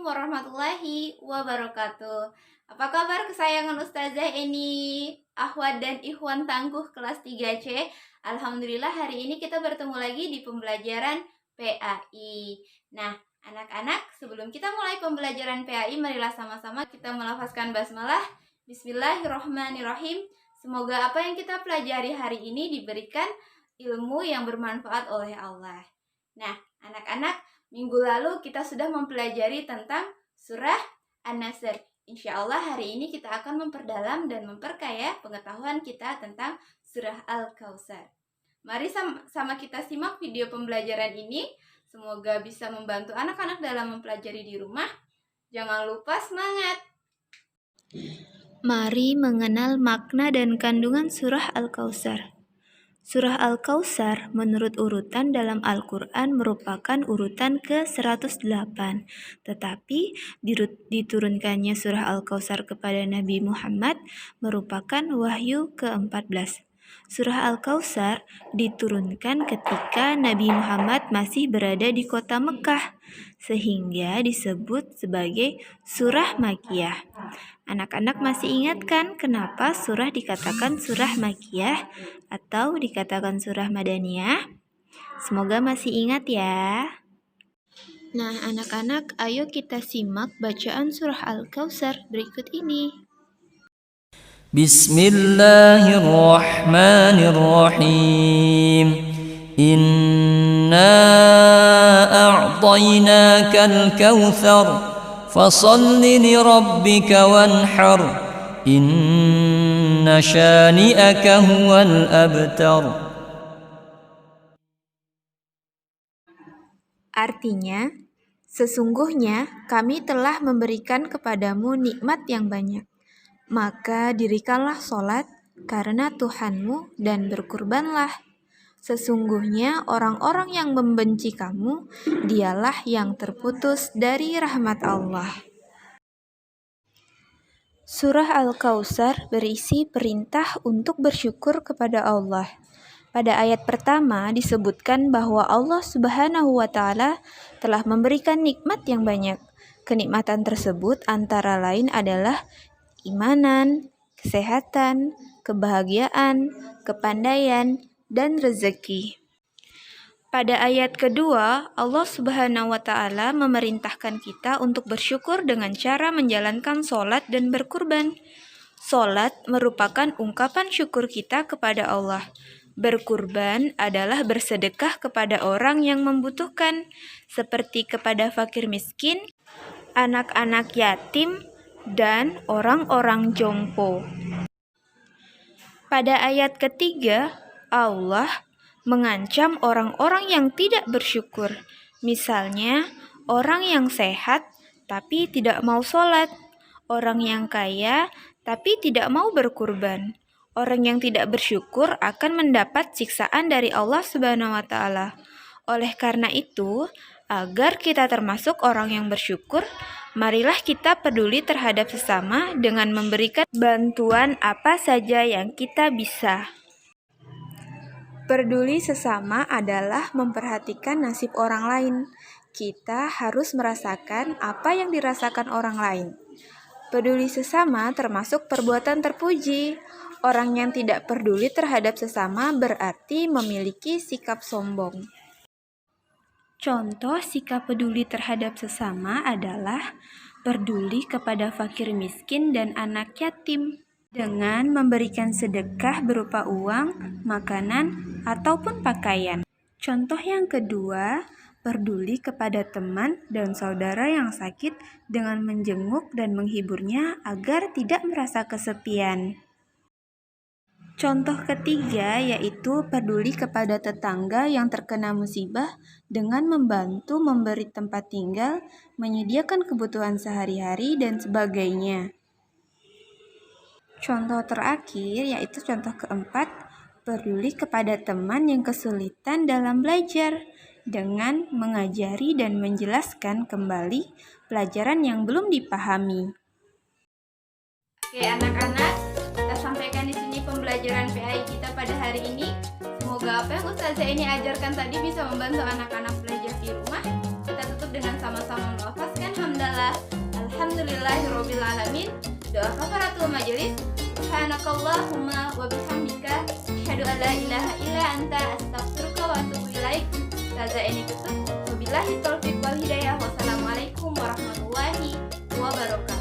warahmatullahi wabarakatuh. Apa kabar kesayangan Ustazah Eni, Ahwat dan Ikhwan Tangguh kelas 3C? Alhamdulillah hari ini kita bertemu lagi di pembelajaran PAI. Nah, anak-anak, sebelum kita mulai pembelajaran PAI, marilah sama-sama kita melafazkan basmalah. Bismillahirrahmanirrahim. Semoga apa yang kita pelajari hari ini diberikan ilmu yang bermanfaat oleh Allah. Nah, anak-anak, minggu lalu kita sudah mempelajari tentang surah An-Nasr. Insya Allah hari ini kita akan memperdalam dan memperkaya pengetahuan kita tentang surah Al-Kautsar. Mari sama kita simak video pembelajaran ini. Semoga bisa membantu anak-anak dalam mempelajari di rumah. Jangan lupa semangat! Mari mengenal makna dan kandungan surah Al-Kautsar. Surah Al-Kautsar menurut urutan dalam Al-Quran merupakan urutan ke-108, tetapi diturunkannya surah Al-Kautsar kepada Nabi Muhammad merupakan wahyu ke-14. Surah Al-Kautsar diturunkan ketika Nabi Muhammad masih berada di kota Mekah, sehingga disebut sebagai surah Makkiyah. Anak-anak masih ingat kan kenapa surah dikatakan surah Makkiyah atau dikatakan surah Madaniyah? Semoga masih ingat ya. Nah, anak-anak, ayo kita simak bacaan surah Al-Kautsar berikut ini. Bismillahirrahmanirrahim. Inna a'tainakal kautsar fasalli lirabbika wanhar. Inna syani'aka huwal abtar. Artinya, sesungguhnya kami telah memberikan kepadamu nikmat yang banyak. Maka dirikanlah sholat karena Tuhanmu dan berkurbanlah. Sesungguhnya orang-orang yang membenci kamu, dialah yang terputus dari rahmat Allah. Surah Al-Kautsar berisi perintah untuk bersyukur kepada Allah. Pada ayat pertama disebutkan bahwa Allah Subhanahu wa Ta'ala telah memberikan nikmat yang banyak. Kenikmatan tersebut antara lain adalah keimanan, kesehatan, kebahagiaan, kepandaian, dan rezeki. Pada ayat kedua, Allah Subhanahu wa Ta'ala memerintahkan kita untuk bersyukur dengan cara menjalankan sholat dan berkurban. Sholat merupakan ungkapan syukur kita kepada Allah. Berkurban adalah bersedekah kepada orang yang membutuhkan, seperti kepada fakir miskin, anak-anak yatim, dan orang-orang jompo. Pada ayat ketiga, Allah mengancam orang-orang yang tidak bersyukur. Misalnya, orang yang sehat tapi tidak mau sholat, orang yang kaya tapi tidak mau berkurban. Orang yang tidak bersyukur akan mendapat siksaan dari Allah Subhanahu wa Ta'ala. Oleh karena itu, agar kita termasuk orang yang bersyukur, marilah kita peduli terhadap sesama dengan memberikan bantuan apa saja yang kita bisa. Peduli sesama adalah memperhatikan nasib orang lain. Kita harus merasakan apa yang dirasakan orang lain. Peduli sesama termasuk perbuatan terpuji. Orang yang tidak peduli terhadap sesama berarti memiliki sikap sombong. Contoh sikap peduli terhadap sesama adalah peduli kepada fakir miskin dan anak yatim dengan memberikan sedekah berupa uang, makanan, ataupun pakaian. Contoh yang kedua, peduli kepada teman dan saudara yang sakit dengan menjenguk dan menghiburnya agar tidak merasa kesepian. Contoh ketiga yaitu peduli kepada tetangga yang terkena musibah dengan membantu memberi tempat tinggal, menyediakan kebutuhan sehari-hari, dan sebagainya. Contoh terakhir yaitu contoh keempat, peduli kepada teman yang kesulitan dalam belajar dengan mengajari dan menjelaskan kembali pelajaran yang belum dipahami. Oke anak-anak, kita sampaikan di sini pembelajaran PAI kita pada hari ini. Semoga apa yang Ustazah ini ajarkan tadi bisa membantu anak-anak belajar di rumah. Kita tutup dengan sama-sama melafazkan hamdalah adalah alhamdulillahirabbil alamin. Doa kafaratul majelis. Subhanakallahumma wa bihamdika asyhadu an la ilaha illa anta astaghfiruka wa atubu ilaik. Ustazah ini tutup. Wabillahi taufiq wal hidayah. Wassalamualaikum warahmatullahi wabarakatuh.